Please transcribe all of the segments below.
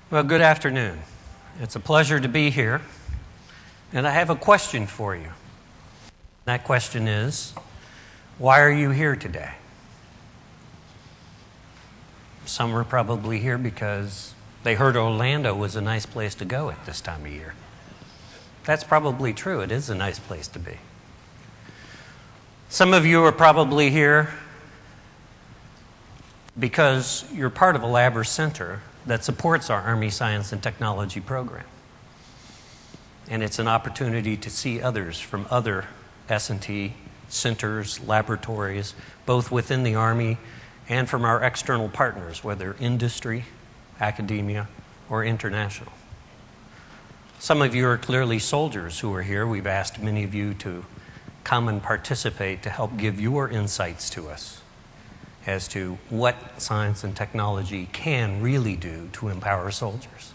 Well, good afternoon. It's a pleasure to be here, and I have a question for you. That question is, why are you here today? Some are probably here because they heard Orlando was a nice place to go at this time of year. That's probably true. It is a nice place to be. Some of you are probably here because you're part of a lab or center that supports our Army Science and Technology program. And it's an opportunity to see others from other S&T centers, laboratories, both within the Army and from our external partners, whether industry, academia, or international. Some of you are clearly soldiers who are here. We've asked many of you to come and participate to help give your insights to us as to what science and technology can really do to empower soldiers.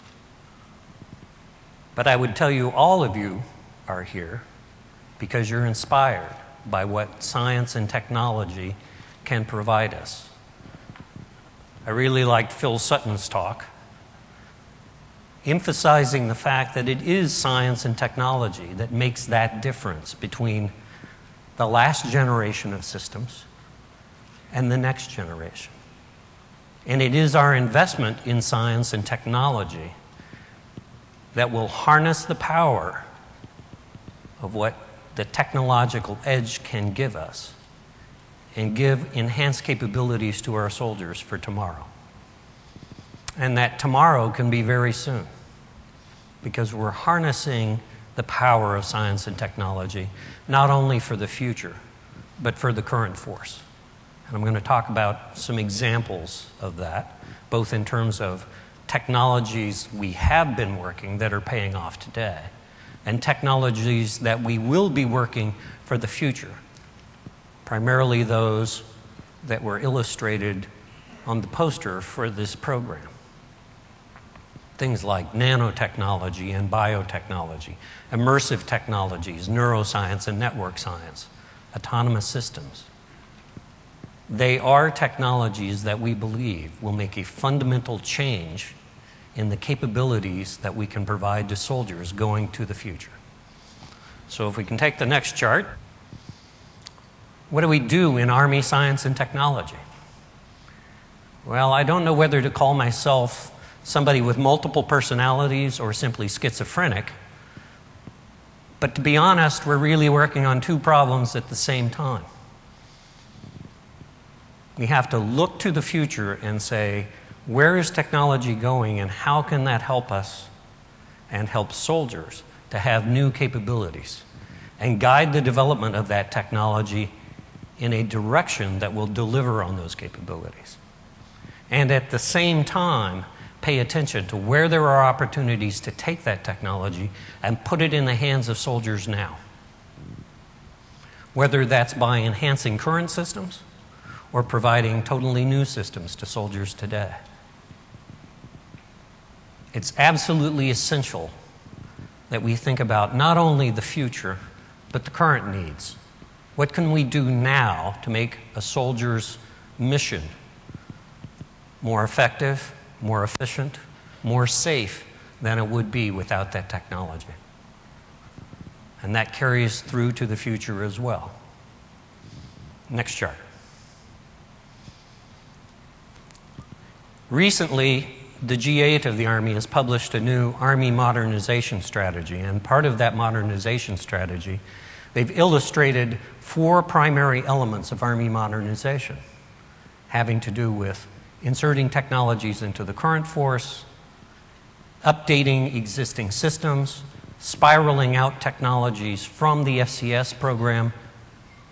But I would tell you, all of you are here because you're inspired by what science and technology can provide us. I really liked Phil Sutton's talk, emphasizing the fact that it is science and technology that makes that difference between the last generation of systems and the next generation. And it is our investment in science and technology that will harness the power of what the technological edge can give us and give enhanced capabilities to our soldiers for tomorrow. And that tomorrow can be very soon, because we're harnessing the power of science and technology, not only for the future, but for the current force. And I'm going to talk about some examples of that, both in terms of technologies we have been working that are paying off today, and technologies that we will be working for the future, primarily those that were illustrated on the poster for this program. Things like nanotechnology and biotechnology, immersive technologies, neuroscience and network science, autonomous systems. They are technologies that we believe will make a fundamental change in the capabilities that we can provide to soldiers going to the future. So if we can take the next chart, what do we do in Army Science and Technology? Well, I don't know whether to call myself somebody with multiple personalities or simply schizophrenic, but to be honest, we're really working on two problems at the same time. We have to look to the future and say, where is technology going and how can that help us and help soldiers to have new capabilities and guide the development of that technology in a direction that will deliver on those capabilities. And at the same time, pay attention to where there are opportunities to take that technology and put it in the hands of soldiers now. Whether that's by enhancing current systems or providing totally new systems to soldiers today. It's absolutely essential that we think about not only the future, but the current needs. What can we do now to make a soldier's mission more effective, more efficient, more safe than it would be without that technology? And that carries through to the future as well. Next chart. Recently, the G8 of the Army has published a new Army modernization strategy, and part of that modernization strategy, they've illustrated 4 primary elements of Army modernization, having to do with inserting technologies into the current force, updating existing systems, spiraling out technologies from the FCS program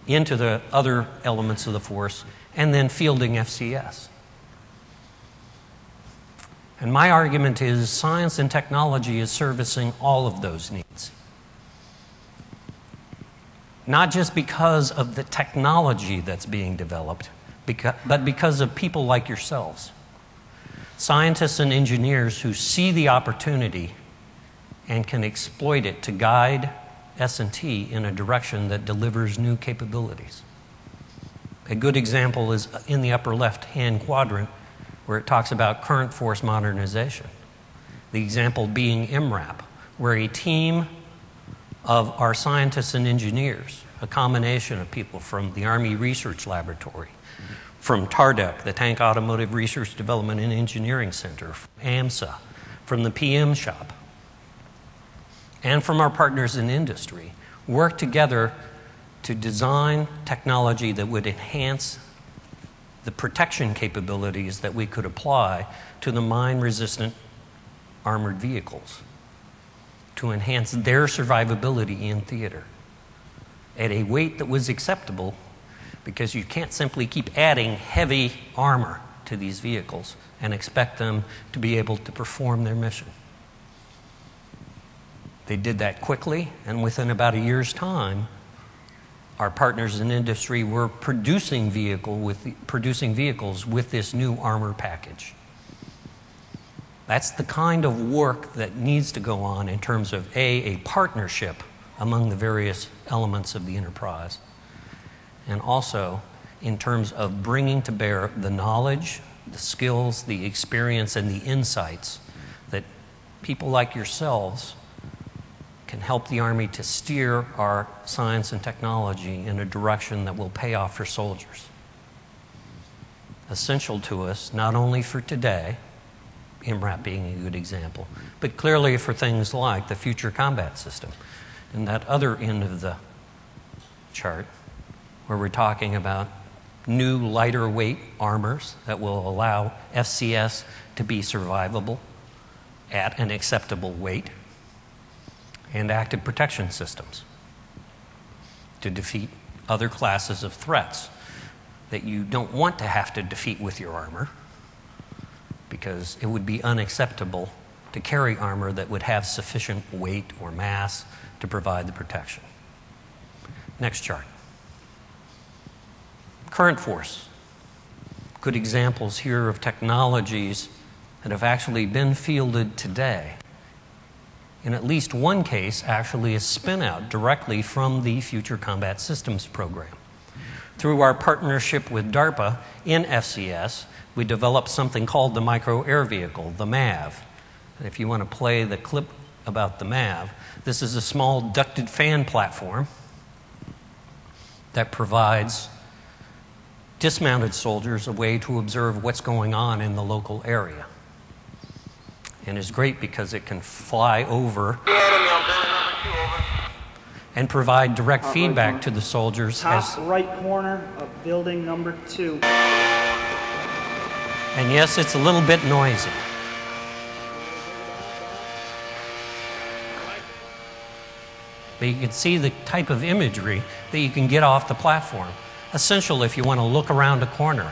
into the other elements of the force, and then fielding FCS. And my argument is science and technology is servicing all of those needs. Not just because of the technology that's being developed, but because of people like yourselves. Scientists and engineers who see the opportunity and can exploit it to guide S&T in a direction that delivers new capabilities. A good example is in the upper left-hand quadrant, where it talks about current force modernization. The example being MRAP, where a team of our scientists and engineers, a combination of people from the Army Research Laboratory, from TARDEC, the Tank Automotive Research Development and Engineering Center, from AMSA, from the PM shop, and from our partners in industry, work together to design technology that would enhance the protection capabilities that we could apply to the mine-resistant armored vehicles, to enhance their survivability in theater at a weight that was acceptable, because you can't simply keep adding heavy armor to these vehicles and expect them to be able to perform their mission. They did that quickly, and within about a year's time, our partners in industry were producing vehicles with this new armor package. That's the kind of work that needs to go on in terms of a partnership among the various elements of the enterprise, and also in terms of bringing to bear the knowledge, the skills, the experience, and the insights that people like yourselves can help the Army to steer our science and technology in a direction that will pay off for soldiers. Essential to us, not only for today, MRAP being a good example, but clearly for things like the future combat system. And that other end of the chart, where we're talking about new lighter weight armors that will allow FCS to be survivable at an acceptable weight, and active protection systems to defeat other classes of threats that you don't want to have to defeat with your armor, because it would be unacceptable to carry armor that would have sufficient weight or mass to provide the protection. Next chart. Current force. Good examples here of technologies that have actually been fielded today. In at least one case, actually a spin-out directly from the Future Combat Systems program. Through our partnership with DARPA in FCS, we developed something called the Micro Air Vehicle, the MAV. And if you want to play the clip about the MAV, this is a small ducted fan platform that provides dismounted soldiers a way to observe what's going on in the local area. And is great because it can fly over and provide direct feedback to the soldiers. Top right corner of building number 2. And yes, it's a little bit noisy. But you can see the type of imagery that you can get off the platform. Essential if you want to look around a corner,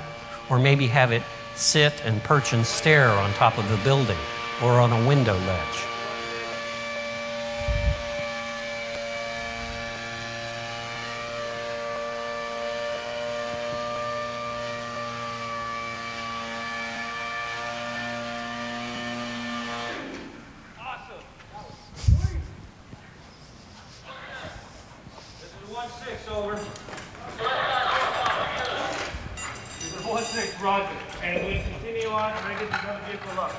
or maybe have it sit and perch and stare on top of a building or on a window ledge. Awesome. This is 1-6, over. This is 1-6, roger. And we continue on and I get the other vehicle up.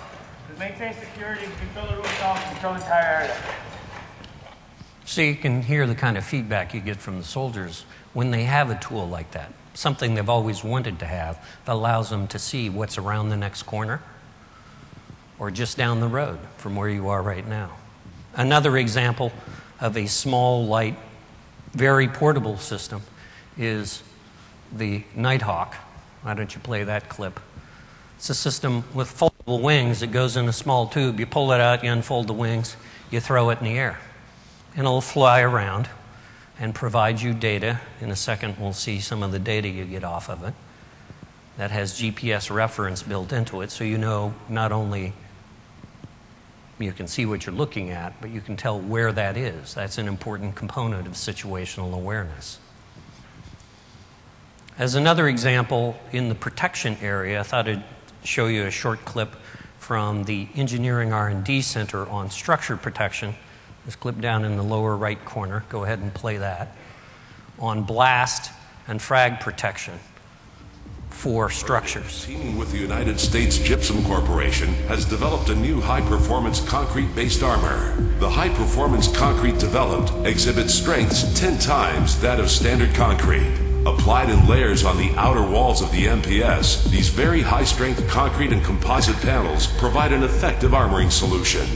Maintain security, control the rooftop, control the entire area. So you can hear the kind of feedback you get from the soldiers when they have a tool like that, something they've always wanted to have that allows them to see what's around the next corner or just down the road from where you are right now. Another example of a small, light, very portable system is the Nighthawk. Why don't you play that clip? It's a system with foldable wings that goes in a small tube. You pull it out, you unfold the wings, you throw it in the air. And it'll fly around and provide you data. In a second, we'll see some of the data you get off of it. That has GPS reference built into it, so you know not only you can see what you're looking at, but you can tell where that is. That's an important component of situational awareness. As another example, in the protection area, I thought I'd show you a short clip from the Engineering R&D Center on structure protection. This clip down in the lower right corner. Go ahead and play that. On blast and frag protection for structures. Teaming with the United States Gypsum Corporation has developed a new high-performance concrete-based armor. The high-performance concrete developed exhibits strengths 10 times that of standard concrete. Applied in layers on the outer walls of the MPS, these very high-strength concrete and composite panels provide an effective armoring solution.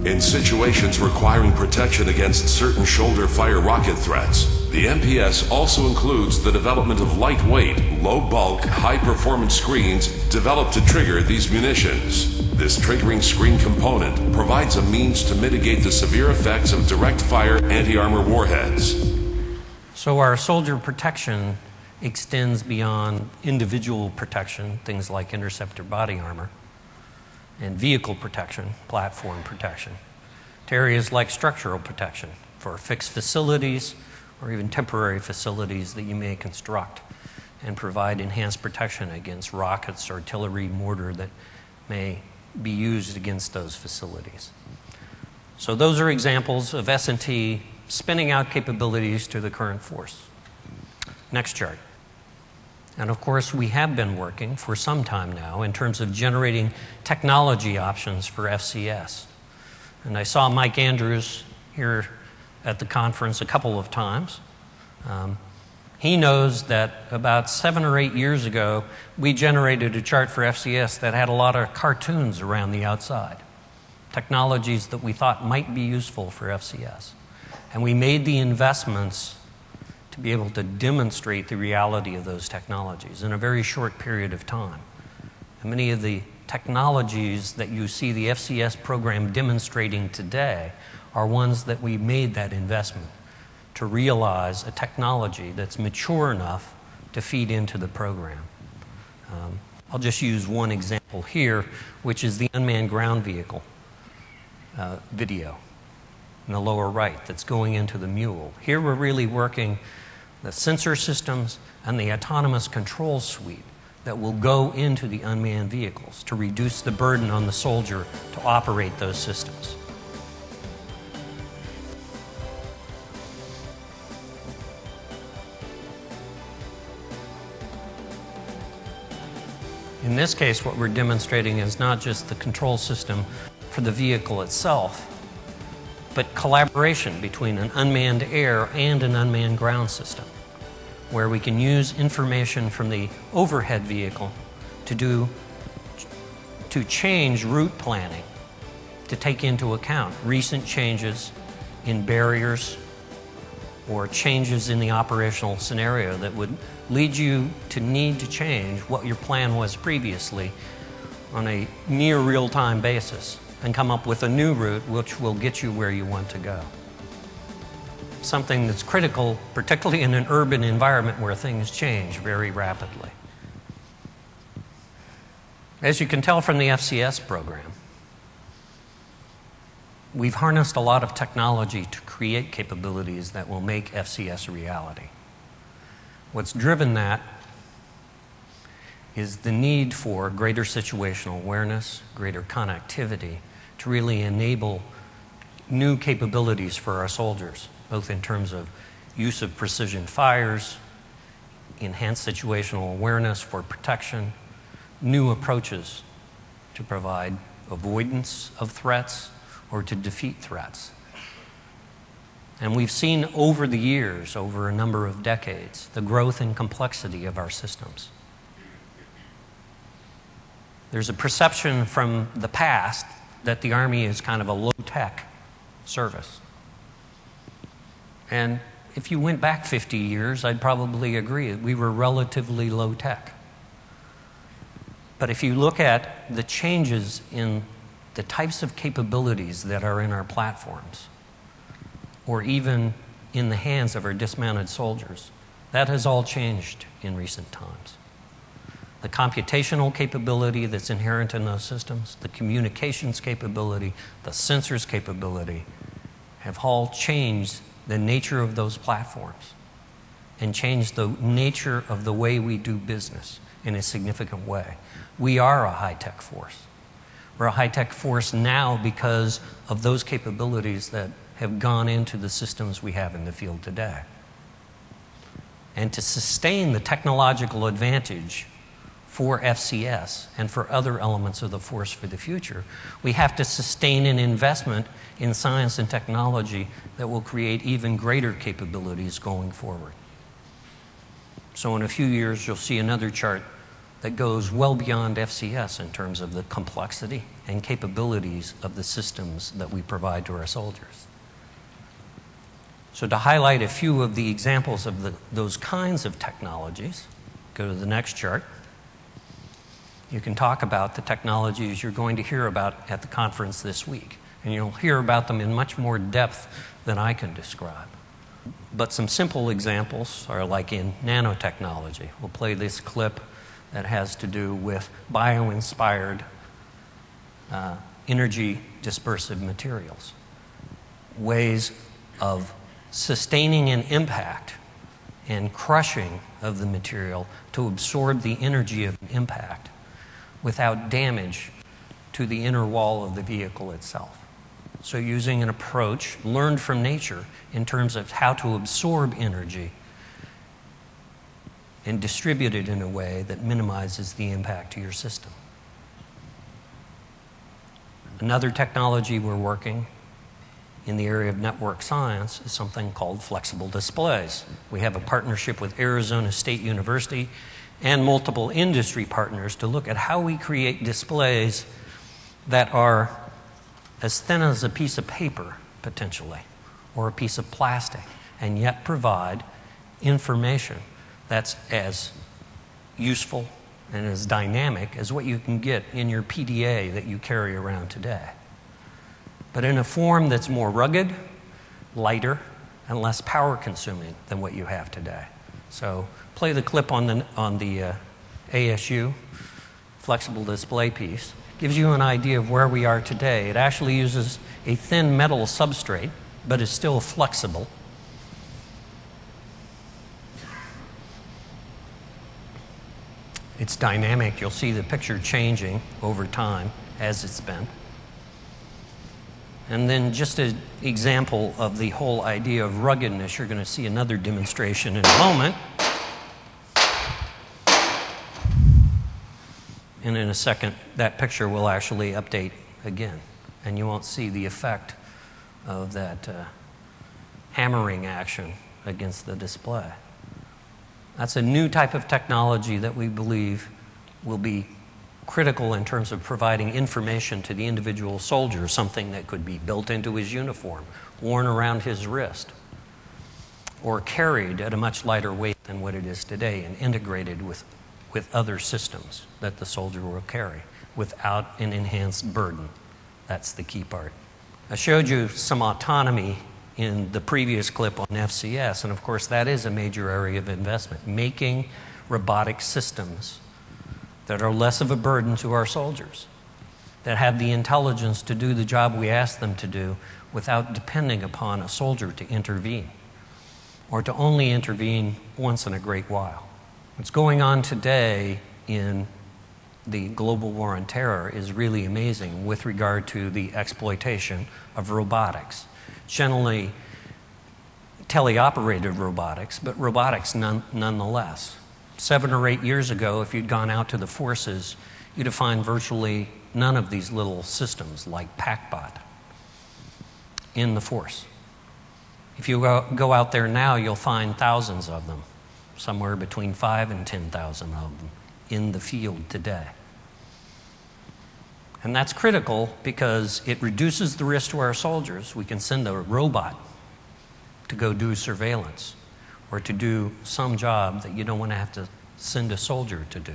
In situations requiring protection against certain shoulder-fire rocket threats, the MPS also includes the development of lightweight, low-bulk, high-performance screens developed to trigger these munitions. This triggering screen component provides a means to mitigate the severe effects of direct-fire anti-armor warheads. So our soldier protection extends beyond individual protection, things like interceptor body armor, and vehicle protection, platform protection, to areas like structural protection for fixed facilities or even temporary facilities that you may construct and provide enhanced protection against rockets, artillery, mortar that may be used against those facilities. So those are examples of S&T spinning out capabilities to the current force. Next chart. And of course, we have been working for some time now in terms of generating technology options for FCS. And I saw Mike Andrews here at the conference a couple of times. He knows that about 7 or 8 years ago, we generated a chart for FCS that had a lot of cartoons around the outside, technologies that we thought might be useful for FCS. And we made the investments to be able to demonstrate the reality of those technologies in a very short period of time. And many of the technologies that you see the FCS program demonstrating today are ones that we made that investment to realize a technology that's mature enough to feed into the program. I'll just use one example here, which is the unmanned ground vehicle video in the lower right that's going into the Mule. Here we're really working the sensor systems and the autonomous control suite that will go into the unmanned vehicles to reduce the burden on the soldier to operate those systems. In this case, what we're demonstrating is not just the control system for the vehicle itself, but collaboration between an unmanned air and an unmanned ground system, where we can use information from the overhead vehicle to change route planning, to take into account recent changes in barriers or changes in the operational scenario that would lead you to need to change what your plan was previously on a near real-time basis and come up with a new route which will get you where you want to go. Something that's critical, particularly in an urban environment where things change very rapidly. As you can tell from the FCS program, we've harnessed a lot of technology to create capabilities that will make FCS a reality. What's driven that is the need for greater situational awareness, greater connectivity, to really enable new capabilities for our soldiers, both in terms of use of precision fires, enhanced situational awareness for protection, new approaches to provide avoidance of threats or to defeat threats. And we've seen over the years, over a number of decades, the growth and complexity of our systems. There's a perception from the past that the Army is kind of a low-tech service. And if you went back 50 years, I'd probably agree that we were relatively low-tech. But if you look at the changes in the types of capabilities that are in our platforms, or even in the hands of our dismounted soldiers, that has all changed in recent times. The computational capability that's inherent in those systems, the communications capability, the sensors capability, have all changed the nature of those platforms and changed the nature of the way we do business in a significant way. We are a high-tech force. We're a high-tech force now because of those capabilities that have gone into the systems we have in the field today. And to sustain the technological advantage for FCS and for other elements of the force for the future, we have to sustain an investment in science and technology that will create even greater capabilities going forward. So in a few years, you'll see another chart that goes well beyond FCS in terms of the complexity and capabilities of the systems that we provide to our soldiers. So to highlight a few of the examples of those kinds of technologies, go to the next chart. You can talk about the technologies you're going to hear about at the conference this week, and you'll hear about them in much more depth than I can describe. But some simple examples are like in nanotechnology. We'll play this clip that has to do with bio-inspired energy dispersive materials, ways of sustaining an impact and crushing of the material to absorb the energy of impact without damage to the inner wall of the vehicle itself. So using an approach learned from nature in terms of how to absorb energy and distribute it in a way that minimizes the impact to your system. Another technology we're working in the area of network science is something called flexible displays. We have a partnership with Arizona State University and multiple industry partners to look at how we create displays that are as thin as a piece of paper, potentially, or a piece of plastic, and yet provide information that's as useful and as dynamic as what you can get in your PDA that you carry around today, but in a form that's more rugged, lighter, and less power consuming than what you have today. So play the clip on the ASU flexible display piece. Gives you an idea of where we are today. It actually uses a thin metal substrate, but is still flexible. It's dynamic. You'll see the picture changing over time as it's been. And then just an example of the whole idea of ruggedness, you're going to see another demonstration in a moment. And in a second, that picture will actually update again, and you won't see the effect of that hammering action against the display. That's a new type of technology that we believe will be critical in terms of providing information to the individual soldier, something that could be built into his uniform, worn around his wrist, or carried at a much lighter weight than what it is today and integrated with other systems that the soldier will carry without an enhanced burden. That's the key part. I showed you some autonomy in the previous clip on FCS, and of course that is a major area of investment, making robotic systems that are less of a burden to our soldiers, that have the intelligence to do the job we ask them to do without depending upon a soldier to intervene, or to only intervene once in a great while. What's going on today in the global war on terror is really amazing with regard to the exploitation of robotics. Generally teleoperated robotics, but robotics nonetheless. 7 or 8 years ago, if you'd gone out to the forces, you'd have found virtually none of these little systems like PackBot in the force. If you go out there now, you'll find thousands of them, somewhere between 5,000 and 10,000 of them in the field today. And that's critical because it reduces the risk to our soldiers. We can send a robot to go do surveillance or to do some job that you don't want to have to send a soldier to do.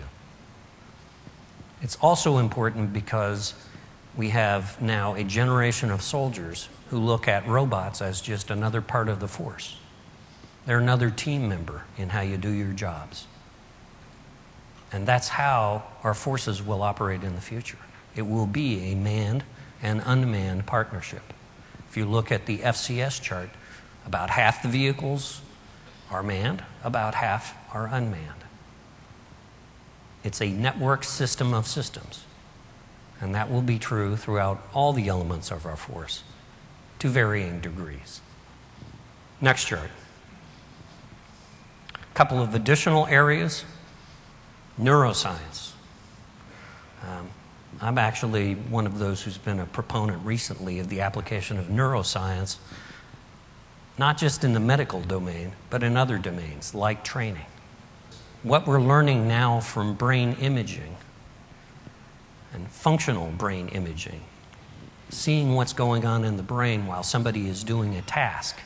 It's also important because we have now a generation of soldiers who look at robots as just another part of the force. They're another team member in how you do your jobs. And that's how our forces will operate in the future. It will be a manned and unmanned partnership. If you look at the FCS chart, about half the vehicles are manned, about half are unmanned. It's a network system of systems. And that will be true throughout all the elements of our force to varying degrees. Next chart. A couple of additional areas. Neuroscience. I'm actually one of those who's been a proponent recently of the application of neuroscience, not just in the medical domain, but in other domains, like training. What we're learning now from brain imaging and functional brain imaging, seeing what's going on in the brain while somebody is doing a task,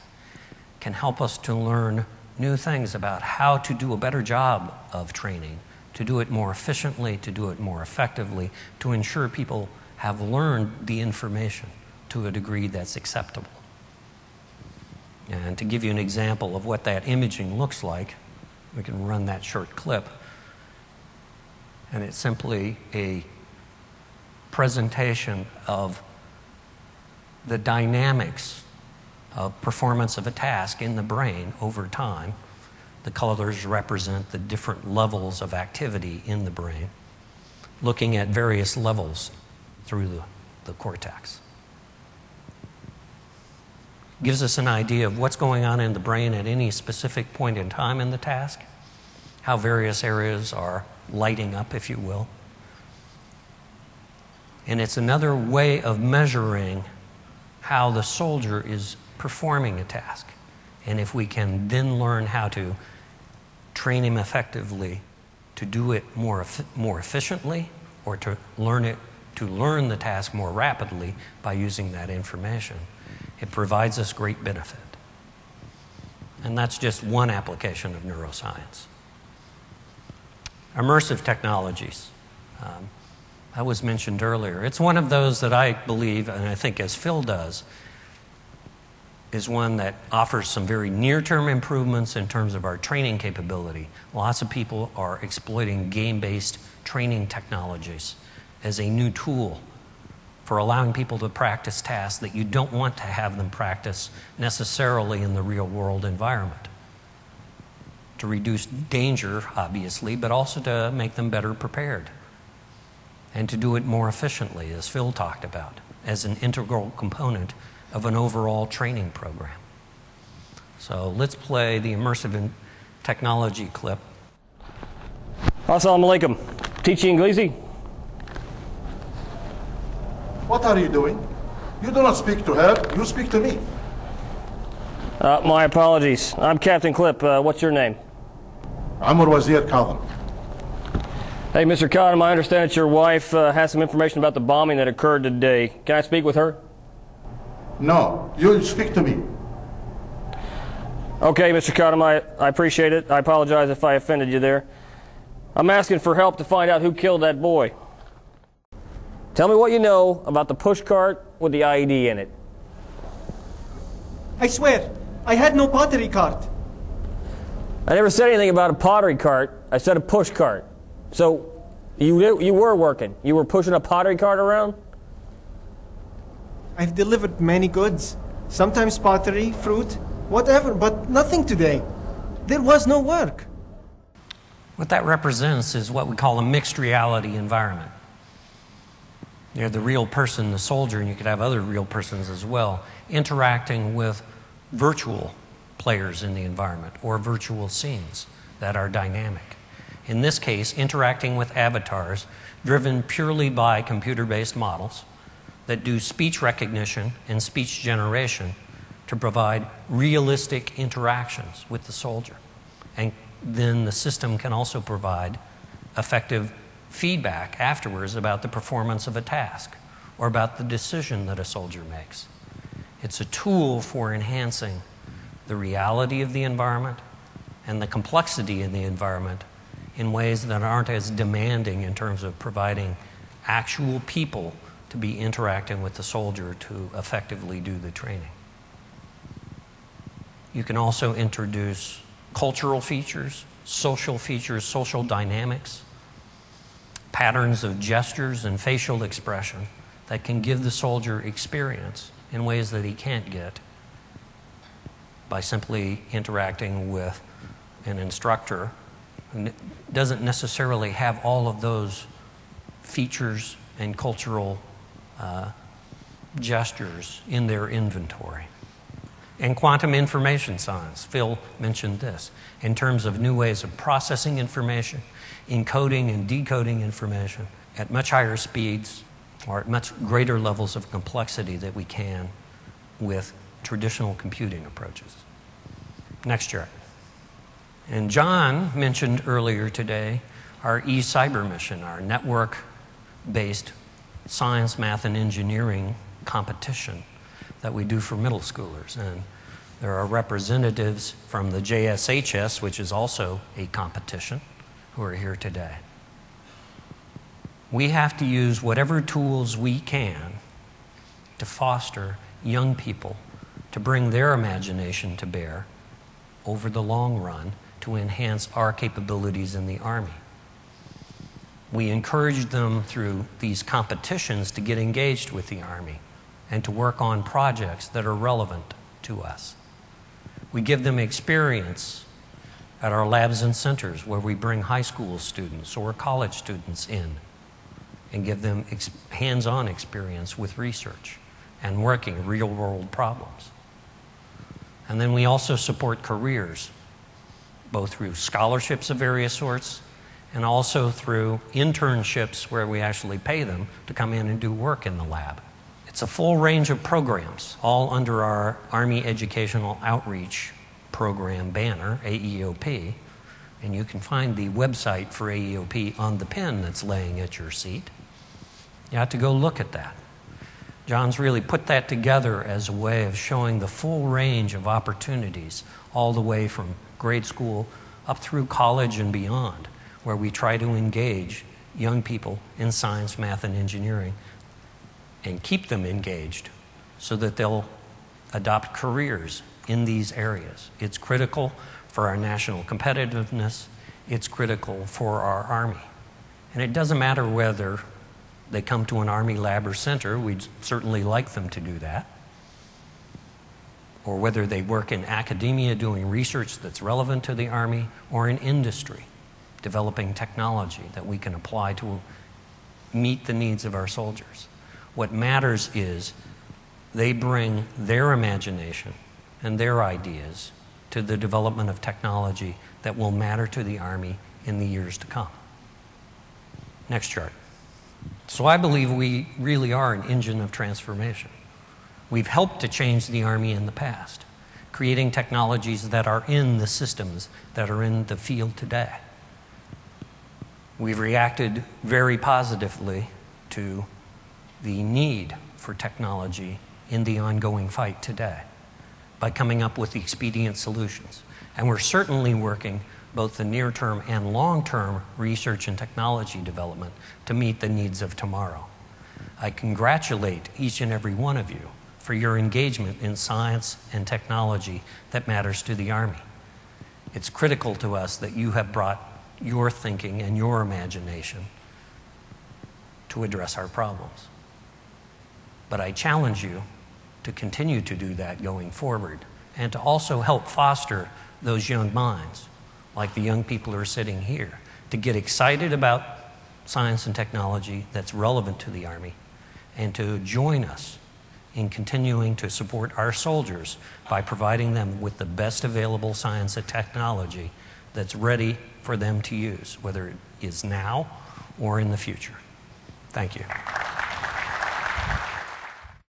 can help us to learn new things about how to do a better job of training, to do it more efficiently, to do it more effectively, to ensure people have learned the information to a degree that's acceptable. And to give you an example of what that imaging looks like, we can run that short clip. And it's simply a presentation of the dynamics of performance of a task in the brain over time. The colors represent the different levels of activity in the brain, looking at various levels through the cortex. Gives us an idea of what's going on in the brain at any specific point in time in the task, how various areas are lighting up, if you will. And it's another way of measuring how the soldier is performing a task. And if we can then learn how to train him effectively to do it more efficiently, or to learn the task more rapidly by using that information, it provides us great benefit. And that's just one application of neuroscience. Immersive technologies. That was mentioned earlier. It's one of those that I believe, and I think as Phil does, is one that offers some very near-term improvements in terms of our training capability. Lots of people are exploiting game-based training technologies as a new tool for allowing people to practice tasks that you don't want to have them practice necessarily in the real-world environment. To reduce danger, obviously, but also to make them better prepared. And to do it more efficiently, as Phil talked about, as an integral component of an overall training program. So let's play the immersive technology clip. Assalamu alaikum. Teaching English? What are you doing? You do not speak to her, you speak to me. My apologies. I'm Captain Clip. What's your name? Amr Wazir Kadhim. Hey, Mr. Kadhim, I understand that your wife has some information about the bombing that occurred today. Can I speak with her? No, you speak to me. Okay, Mr. Kadhim, I appreciate it. I apologize if I offended you there. I'm asking for help to find out who killed that boy. Tell me what you know about the pushcart with the IED in it. I swear, I had no pottery cart. I never said anything about a pottery cart. I said a pushcart. So you were working. You were pushing a pottery cart around? I've delivered many goods. Sometimes pottery, fruit, whatever, but nothing today. There was no work. What that represents is what we call a mixed reality environment. You're the real person, the soldier, and you could have other real persons as well, interacting with virtual players in the environment or virtual scenes that are dynamic. In this case, interacting with avatars driven purely by computer-based models that do speech recognition and speech generation to provide realistic interactions with the soldier. And then the system can also provide effective feedback afterwards about the performance of a task or about the decision that a soldier makes. It's a tool for enhancing the reality of the environment and the complexity in the environment in ways that aren't as demanding in terms of providing actual people to be interacting with the soldier to effectively do the training. You can also introduce cultural features, social dynamics, patterns of gestures and facial expression that can give the soldier experience in ways that he can't get by simply interacting with an instructor who doesn't necessarily have all of those features and cultural gestures in their inventory. And quantum information science, Phil mentioned this, in terms of new ways of processing information, encoding and decoding information at much higher speeds or at much greater levels of complexity that we can with traditional computing approaches. Next chart. And John mentioned earlier today our eCyber mission, our network-based science, math, and engineering competition that we do for middle schoolers. And there are representatives from the JSHS, which is also a competition, who are here today. We have to use whatever tools we can to foster young people to bring their imagination to bear over the long run to enhance our capabilities in the Army. We encourage them through these competitions to get engaged with the Army and to work on projects that are relevant to us. We give them experience at our labs and centers where we bring high school students or college students in and give them hands-on experience with research and working real-world problems. And then we also support careers, both through scholarships of various sorts and also through internships where we actually pay them to come in and do work in the lab. It's a full range of programs, all under our Army Educational Outreach Program banner, AEOP, and you can find the website for AEOP on the pin that's laying at your seat. You have to go look at that. John's really put that together as a way of showing the full range of opportunities all the way from grade school up through college and beyond, where we try to engage young people in science, math, and engineering and keep them engaged so that they'll adopt careers in these areas. It's critical for our national competitiveness. It's critical for our Army. And it doesn't matter whether they come to an Army lab or center, we'd certainly like them to do that, or whether they work in academia doing research that's relevant to the Army, or in industry, developing technology that we can apply to meet the needs of our soldiers. What matters is they bring their imagination and their ideas to the development of technology that will matter to the Army in the years to come. Next chart. So I believe we really are an engine of transformation. We've helped to change the Army in the past, creating technologies that are in the systems that are in the field today. We've reacted very positively to the need for technology in the ongoing fight today by coming up with expedient solutions. And we're certainly working both the near-term and long-term research and technology development to meet the needs of tomorrow. I congratulate each and every one of you for your engagement in science and technology that matters to the Army. It's critical to us that you have brought your thinking and your imagination to address our problems. But I challenge you to continue to do that going forward and to also help foster those young minds, like the young people who are sitting here, to get excited about science and technology that's relevant to the Army and to join us in continuing to support our soldiers by providing them with the best available science and technology that's ready for them to use, whether it is now or in the future. Thank you.